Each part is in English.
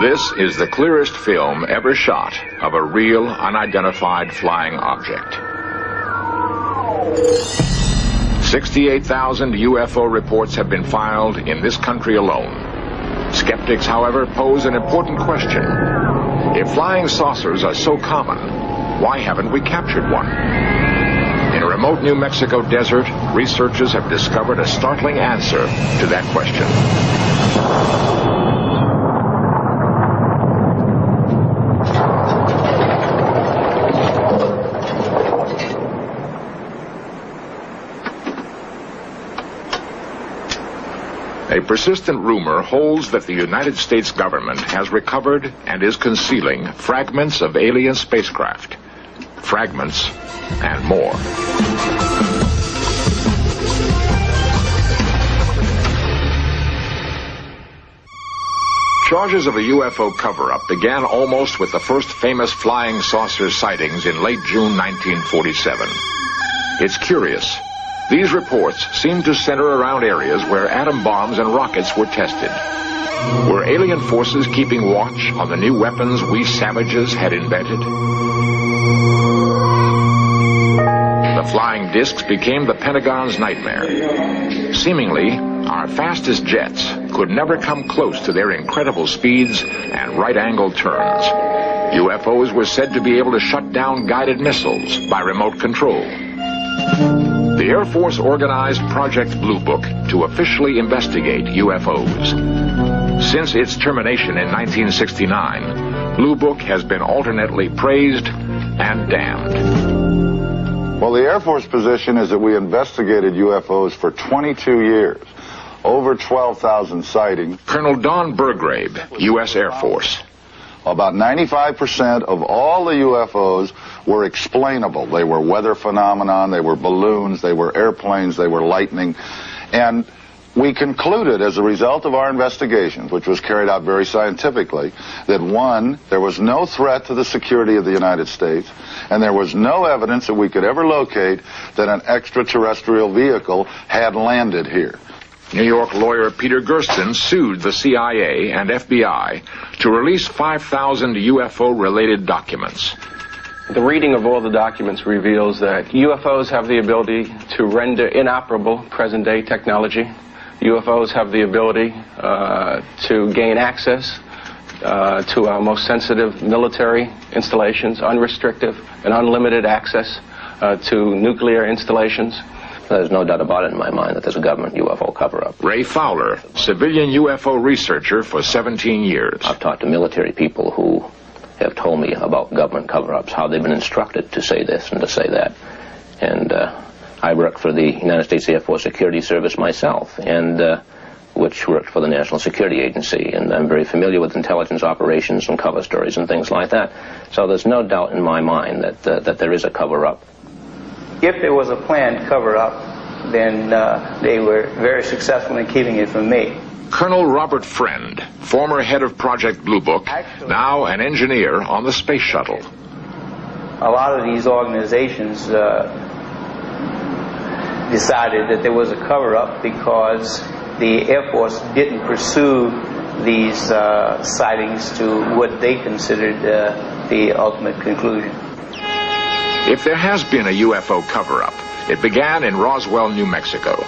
This is the clearest film ever shot of a real, unidentified flying object. 68,000 UFO reports have been filed in this country alone. Skeptics, however, pose an important question. If flying saucers are so common, why haven't we captured one? In a remote New Mexico desert, researchers have discovered a startling answer to that question. A persistent rumor holds that the United States government has recovered and is concealing fragments of alien spacecraft. Fragments and more. Charges of a UFO cover-up began almost with the first famous flying saucer sightings in late June 1947. It's curious. These reports seem to center around areas where atom bombs and rockets were tested. Were alien forces keeping watch on the new weapons we savages had invented? The flying discs became the Pentagon's nightmare. Seemingly, our fastest jets could never come close to their incredible speeds and right-angle turns. UFOs were said to be able to shut down guided missiles by remote control. The Air Force organized Project Blue Book to officially investigate UFOs. Since its termination in 1969, Blue Book has been alternately praised and damned. Well, the Air Force position is that we investigated UFOs for 22 years. Over 12,000 sightings. Colonel Don Burgrave, U.S. Air Force. About 95% of all the UFOs were explainable. They were weather phenomenon, they were balloons, they were airplanes, they were lightning. And we concluded as a result of our investigations, which was carried out very scientifically, that one, there was no threat to the security of the United States, and there was no evidence that we could ever locate that an extraterrestrial vehicle had landed here. New York lawyer Peter Gersten sued the CIA and FBI to release 5,000 UFO-related documents. The reading of all the documents reveals that UFOs have the ability to render inoperable present-day technology. UFOs have the ability to gain access to our most sensitive military installations, unrestricted and unlimited access to nuclear installations. There's no doubt about it in my mind that there's a government UFO cover-up. Ray Fowler, civilian UFO researcher for 17 years. I've talked to military people who have told me about government cover-ups, how they've been instructed to say this and to say that. And I worked for the United States Air Force Security Service myself, and which worked for the National Security Agency, and I'm very familiar with intelligence operations and cover stories and things like that. So there's no doubt in my mind that there is a cover-up. If there was a planned cover-up, then they were very successful in keeping it from me. Colonel Robert Friend, former head of Project Blue Book, now an engineer on the space shuttle. A lot of these organizations decided that there was a cover-up because the Air Force didn't pursue these sightings to what they considered the ultimate conclusion. If there has been a UFO cover-up, it began in Roswell, New Mexico.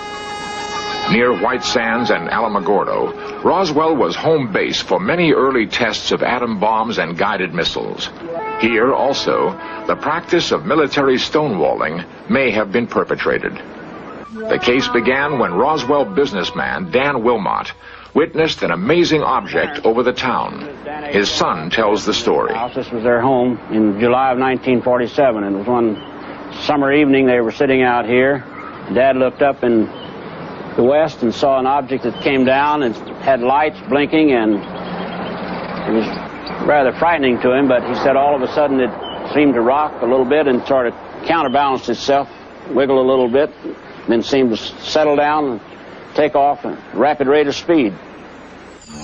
Near White Sands and Alamogordo, Roswell was home base for many early tests of atom bombs and guided missiles. Here, also, the practice of military stonewalling may have been perpetrated. The case began when Roswell businessman Dan Wilmot witnessed an amazing object over the town. His son tells the story. This was their home in July of 1947, and it was one summer evening. They were sitting out here. Dad looked up in the west and saw an object that came down and had lights blinking, and it was rather frightening to him, but he said all of a sudden it seemed to rock a little bit and sort of counterbalanced itself, wiggle a little bit, then seemed to settle down and take off at a rapid rate of speed.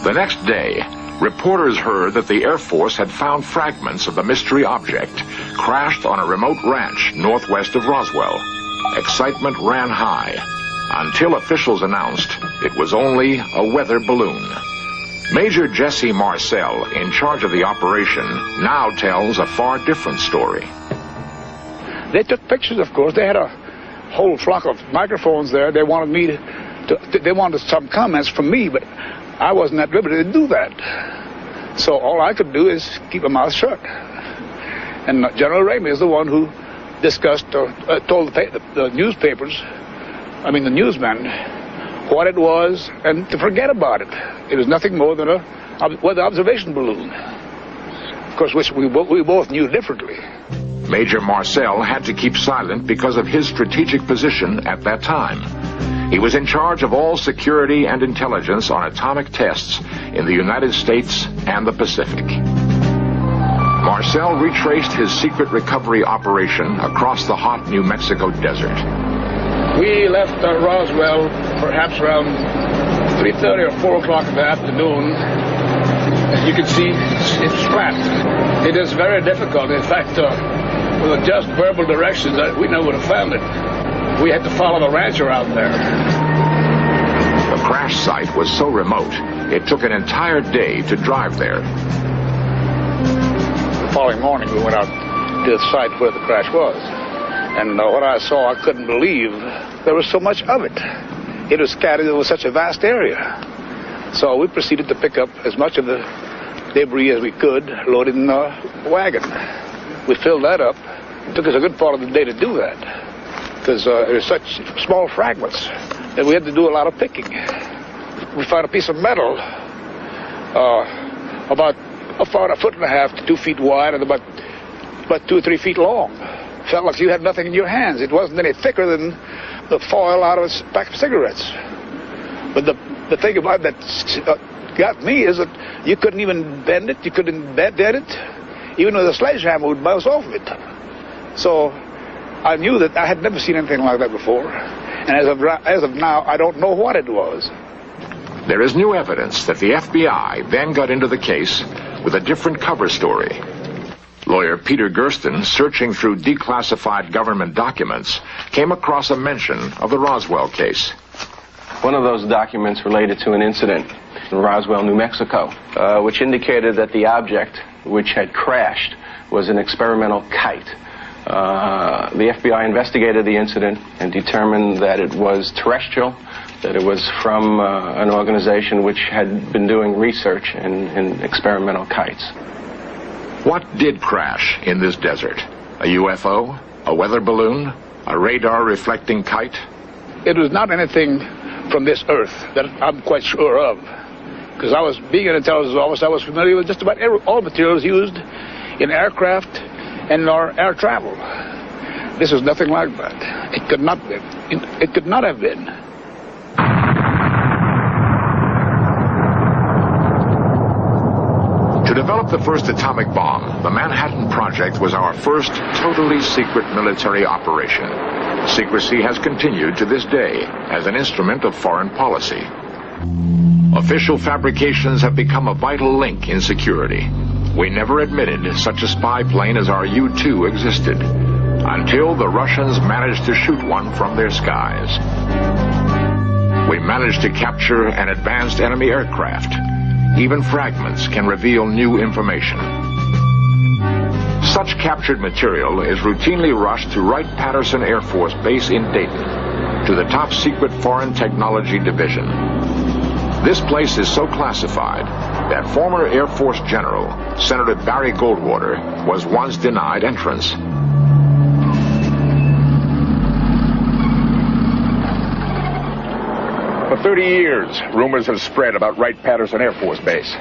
The next day, reporters heard that the Air Force had found fragments of the mystery object crashed on a remote ranch northwest of Roswell. Excitement ran high until officials announced it was only a weather balloon. Major Jesse Marcel, in charge of the operation, now tells a far different story. They took pictures, of course. They had a whole flock of microphones there. They wanted me they wanted some comments from me, but I wasn't at liberty to do that. So all I could do is keep my mouth shut. And General Ramey is the one who discussed or told the newspapers, I mean the newsmen, what it was and to forget about it. It was nothing more than a weather observation balloon, of course, which we both knew differently. Major Marcel had to keep silent because of his strategic position at that time. He was in charge of all security and intelligence on atomic tests in the United States and the Pacific. Marcel retraced his secret recovery operation across the hot New Mexico desert. We left Roswell perhaps around 3:30 or 4 o'clock in the afternoon. As you can see, it's flat. It is very difficult. In fact, with just verbal directions, we never would have found it. We had to follow the rancher out there. The crash site was so remote, it took an entire day to drive there. The following morning, we went out to the site where the crash was. And what I saw, I couldn't believe there was so much of it. It was scattered over such a vast area. So we proceeded to pick up as much of the debris as we could, load it in the wagon. We filled that up. It took us a good part of the day to do that, because there's such small fragments that we had to do a lot of picking. We found a piece of metal about a 1.5 to 2 feet wide and about 2 or 3 feet long. Felt like you had nothing in your hands. It wasn't any thicker than the foil out of a pack of cigarettes. But the thing about that got me is that you couldn't even bend it, you couldn't dead it. Even with a sledgehammer would bounce off of it. So I knew that I had never seen anything like that before. And as of now, I don't know what it was. There is new evidence that the FBI then got into the case with a different cover story. Lawyer Peter Gersten, searching through declassified government documents, came across a mention of the Roswell case. One of those documents related to an incident in Roswell, New Mexico, which indicated that the object which had crashed was an experimental kite. The FBI investigated the incident and determined that it was terrestrial, that it was from an organization which had been doing research in experimental kites. What did crash in this desert? A UFO? A weather balloon? A radar-reflecting kite? It was not anything from this earth that I'm quite sure of, because being an intelligence officer, I was familiar with just about all materials used in aircraft and in our air travel. This is nothing like that. It could not be. It could not have been. To develop the first atomic bomb, the Manhattan Project was our first totally secret military operation. Secrecy has continued to this day as an instrument of foreign policy. Official fabrications have become a vital link in security. We never admitted such a spy plane as our U-2 existed, until the Russians managed to shoot one from their skies. We managed to capture an advanced enemy aircraft. Even fragments can reveal new information. Such captured material is routinely rushed to Wright-Patterson Air Force Base in Dayton, to the top secret Foreign Technology Division. This place is so classified that former Air Force General Senator Barry Goldwater was once denied entrance. For 30 years, rumors have spread about Wright-Patterson Air Force Base.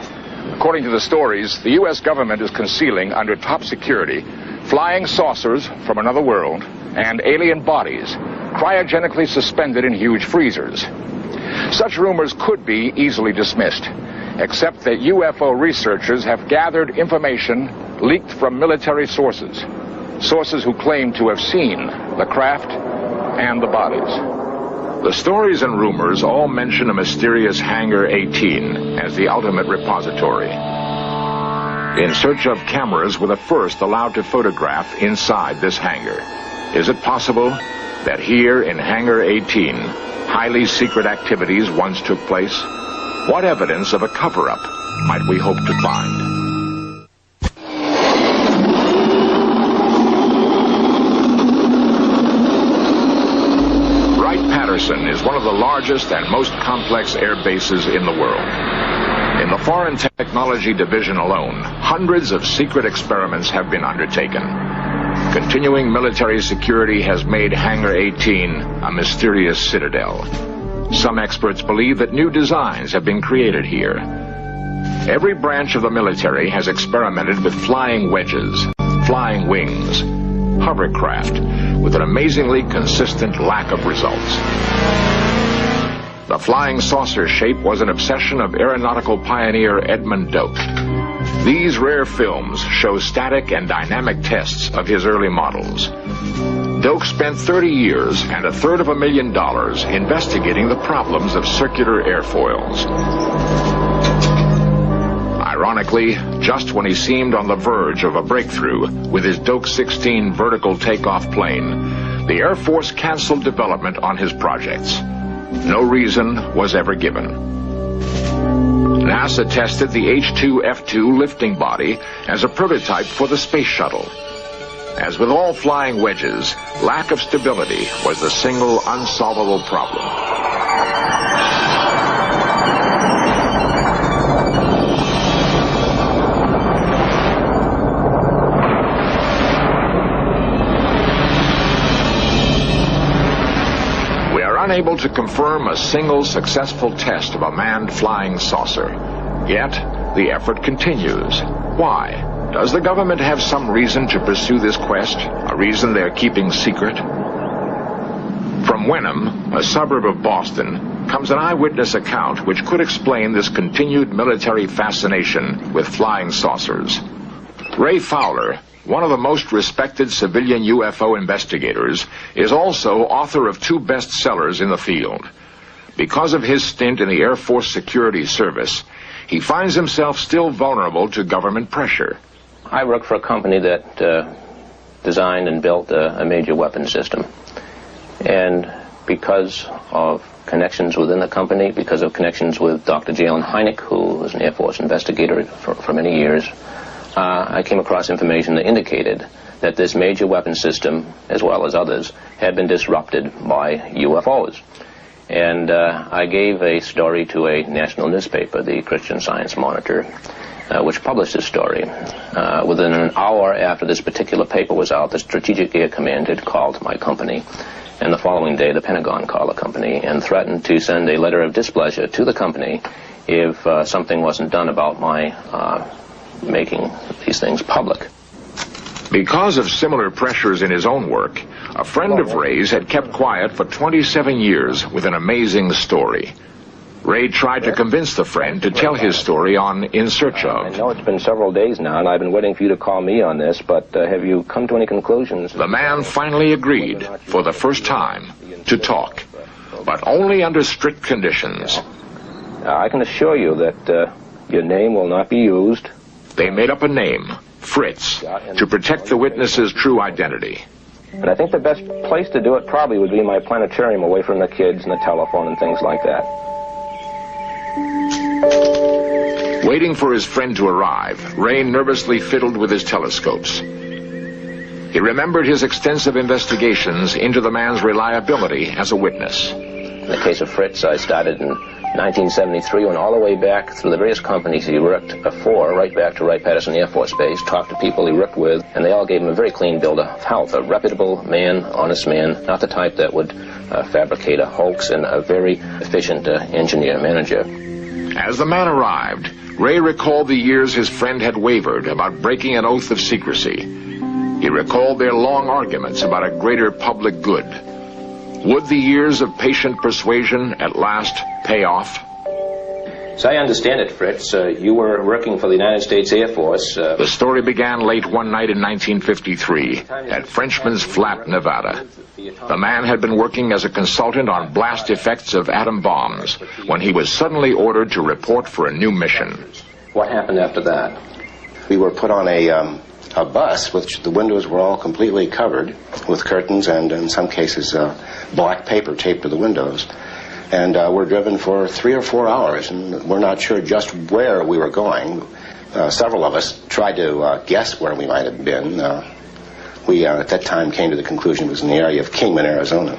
According to the stories, the U.S. government is concealing under top security flying saucers from another world and alien bodies cryogenically suspended in huge freezers. Such rumors could be easily dismissed, except that UFO researchers have gathered information leaked from military sources, sources who claim to have seen the craft and the bodies. The stories and rumors all mention a mysterious Hangar 18 as the ultimate repository. In search of cameras were the first allowed to photograph inside this hangar. Is it possible that here in Hangar 18, highly secret activities once took place? What evidence of a cover-up might we hope to find? Wright-Patterson is one of the largest and most complex air bases in the world. In the Foreign Technology Division alone, hundreds of secret experiments have been undertaken. Continuing military security has made Hangar 18 a mysterious citadel. Some experts believe that new designs have been created here. Every branch of the military has experimented with flying wedges, flying wings, hovercraft, with an amazingly consistent lack of results. The flying saucer shape was an obsession of aeronautical pioneer Edmund Doak. These rare films show static and dynamic tests of his early models. Doak spent 30 years and $250,000 investigating the problems of circular airfoils. Ironically, just when he seemed on the verge of a breakthrough with his Doak 16 vertical takeoff plane, the Air Force canceled development on his projects. No reason was ever given. NASA tested the H-2F2 lifting body as a prototype for the space shuttle. As with all flying wedges, lack of stability was the single unsolvable problem. We are unable to confirm a single successful test of a manned flying saucer. Yet, the effort continues. Why? Does the government have some reason to pursue this quest? A reason they're keeping secret? From Wenham, a suburb of Boston, comes an eyewitness account which could explain this continued military fascination with flying saucers. Ray Fowler, one of the most respected civilian UFO investigators, is also author of 2 bestsellers in the field. Because of his stint in the Air Force Security Service, he finds himself still vulnerable to government pressure. I work for a company that designed and built a major weapons system. And because of connections within the company, because of connections with Dr. Jalen Hynek, who was an Air Force investigator for many years, I came across information that indicated that this major weapons system, as well as others, had been disrupted by UFOs. And I gave a story to a national newspaper, the Christian Science Monitor, which published this story. Within an hour after this particular paper was out, the Strategic Air Command had called my company. And the following day, the Pentagon called the company and threatened to send a letter of displeasure to the company if something wasn't done about my making these things public. Because of similar pressures in his own work, a friend of Ray's had kept quiet for 27 years with an amazing story. Ray tried to convince the friend to tell his story on In Search Of. I know it's been several days now, and I've been waiting for you to call me on this, but have you come to any conclusions? The man finally agreed, for the first time, to talk, but only under strict conditions. I can assure you that your name will not be used. They made up a name, Fritz, to protect the witness's true identity. And I think the best place to do it probably would be my planetarium, away from the kids and the telephone and things like that. Waiting for his friend to arrive, Ray nervously fiddled with his telescopes. He remembered his extensive investigations into the man's reliability as a witness. In the case of Fritz, I started in 1973, went all the way back through the various companies he worked for, right back to Wright-Patterson Air Force Base, talked to people he worked with, and they all gave him a very clean bill of health, a reputable man, honest man, not the type that would fabricate a hoax, and a very efficient engineer-manager. As the man arrived, Ray recalled the years his friend had wavered about breaking an oath of secrecy. He recalled their long arguments about a greater public good. Would the years of patient persuasion at last pay off? As I understand it, Fritz, you were working for the United States Air Force. The story began late one night in 1953 at Frenchman's Flat, Nevada. The man had been working as a consultant on blast effects of atom bombs when he was suddenly ordered to report for a new mission. What happened after that? We were put on a bus, which the windows were all completely covered with curtains and, in some cases, black paper taped to the windows. And we're driven for 3 or 4 hours, and we're not sure just where we were going. Several of us tried to guess where we might have been. We, at that time, came to the conclusion it was in the area of Kingman, Arizona.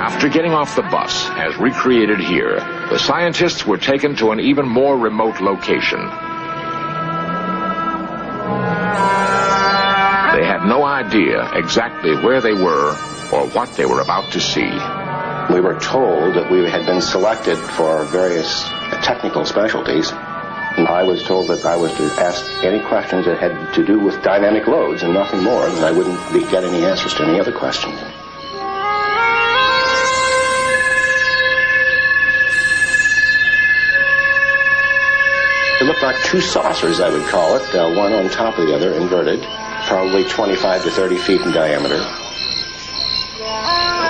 After getting off the bus, as recreated here, the scientists were taken to an even more remote location. They had no idea exactly where they were or what they were about to see. We were told that we had been selected for various technical specialties. And I was told that I was to ask any questions that had to do with dynamic loads and nothing more, and I wouldn't get any answers to any other questions. It looked like 2 saucers, I would call it, one on top of the other, inverted, probably 25 to 30 feet in diameter.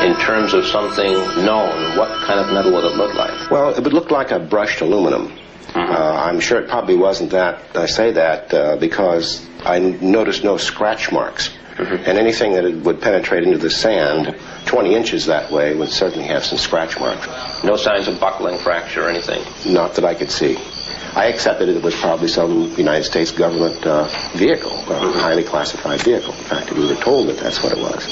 In terms of something known, what kind of metal would it look like? Well, it would look like a brushed aluminum. I'm sure it probably wasn't that. I say that because I noticed no scratch marks. And anything that would penetrate into the sand 20 inches that way would certainly have some scratch marks. No signs of buckling, fracture, or anything? Not that I could see. I accepted it was probably some United States government vehicle, a highly classified vehicle. In fact, we were told that that's what it was.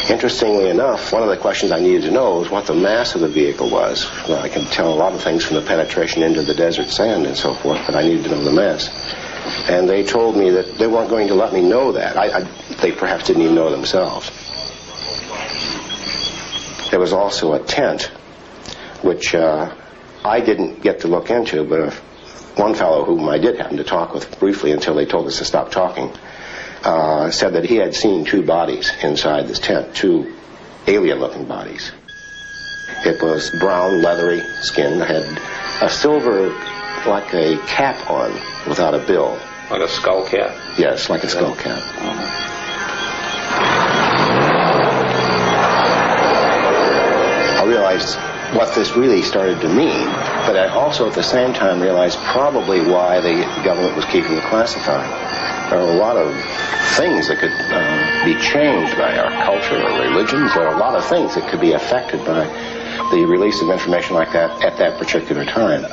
Interestingly enough, one of the questions I needed to know was what the mass of the vehicle was. Well, I can tell a lot of things from the penetration into the desert sand and so forth, but I needed to know the mass. And they told me that they weren't going to let me know that. They perhaps didn't even know themselves. There was also a tent, which I didn't get to look into, but one fellow whom I did happen to talk with briefly until they told us to stop talking, said that he had seen 2 bodies inside this tent, 2 alien-looking bodies. It was brown, leathery skin, had a silver, like a cap on, without a bill. Like a skull cap? Yes, like a skull cap. I realized what this really started to mean, but I also at the same time realized probably why the government was keeping it classified. There are a lot of things that could be changed by our culture or religions. There are a lot of things that could be affected by the release of information like that at that particular time.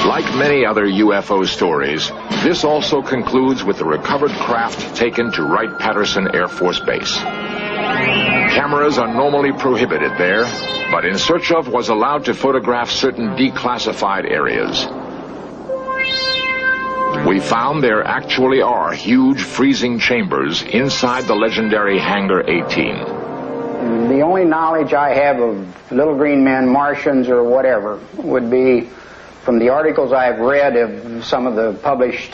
Like many other UFO stories, this also concludes with the recovered craft taken to Wright-Patterson Air Force Base. Cameras are normally prohibited there, but In Search Of was allowed to photograph certain declassified areas. We found there actually are huge freezing chambers inside the legendary Hangar 18. The only knowledge I have of little green men, Martians, or whatever would be from the articles I've read of some of the published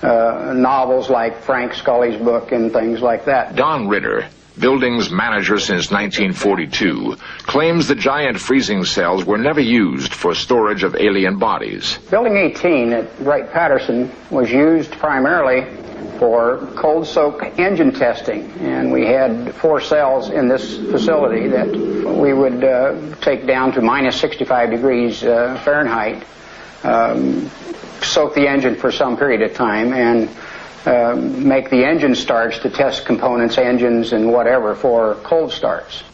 novels like Frank Scully's book and things like that. Don Ritter, building's manager since 1942, claims the giant freezing cells were never used for storage of alien bodies. Building 18 at Wright-Patterson was used primarily for cold soak engine testing, and we had 4 cells in this facility that we would take down to minus 65 degrees Fahrenheit, soak the engine for some period of time, and make the engine starts to test components, engines, and whatever for cold starts.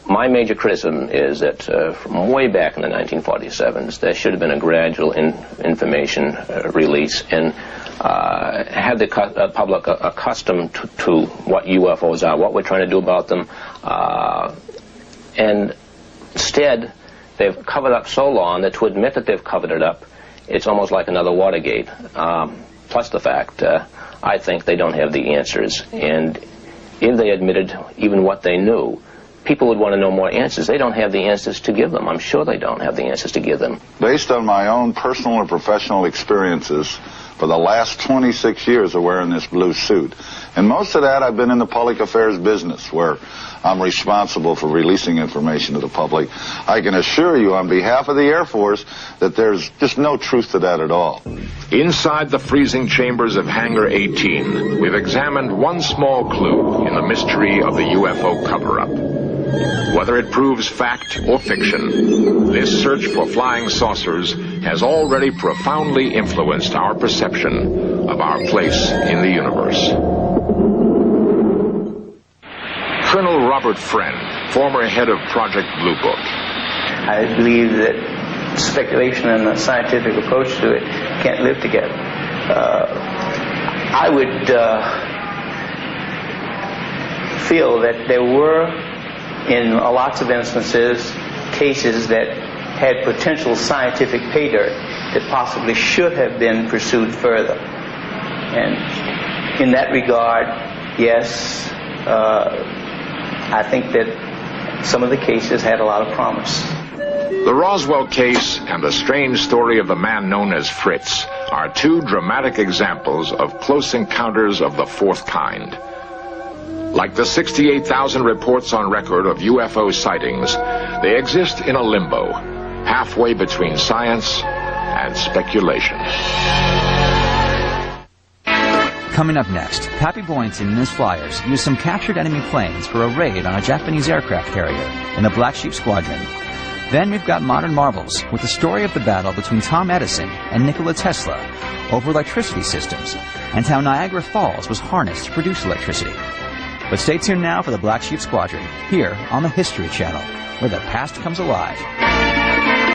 My major criticism is that from way back in the 1947s, there should have been a gradual information release and had the public accustomed to what UFOs are, what we're trying to do about them, and instead they've covered up so long that to admit that they've covered it up, it's almost like another Watergate. Plus the fact, I think they don't have the answers, and if they admitted even what they knew, people would want to know more answers. They don't have the answers to give them. I'm sure they don't have the answers to give them. Based on my own personal and professional experiences for the last 26 years of wearing this blue suit, and most of that I've been in the public affairs business where I'm responsible for releasing information to the public, I can assure you on behalf of the Air Force that there's just no truth to that at all. Inside the freezing chambers of Hangar 18, we've examined one small clue in the mystery of the UFO cover-up. Whether it proves fact or fiction, this search for flying saucers has already profoundly influenced our perception of our place in the universe. Colonel Robert Friend, former head of Project Blue Book. I believe that speculation and a scientific approach to it can't live together. I would feel that there were, in lots of instances, cases that had potential scientific pay dirt that possibly should have been pursued further. And in that regard, yes, I think that some of the cases had a lot of promise. The Roswell case and the strange story of the man known as Fritz are two dramatic examples of close encounters of the fourth kind. Like the 68,000 reports on record of UFO sightings, they exist in a limbo, halfway between science and speculation. Coming up next, Pappy Boynton and his flyers used some captured enemy planes for a raid on a Japanese aircraft carrier in the Black Sheep Squadron. Then we've got Modern Marvels with the story of the battle between Tom Edison and Nikola Tesla over electricity systems and how Niagara Falls was harnessed to produce electricity. But stay tuned now for the Black Sheep Squadron here on the History Channel, where the past comes alive.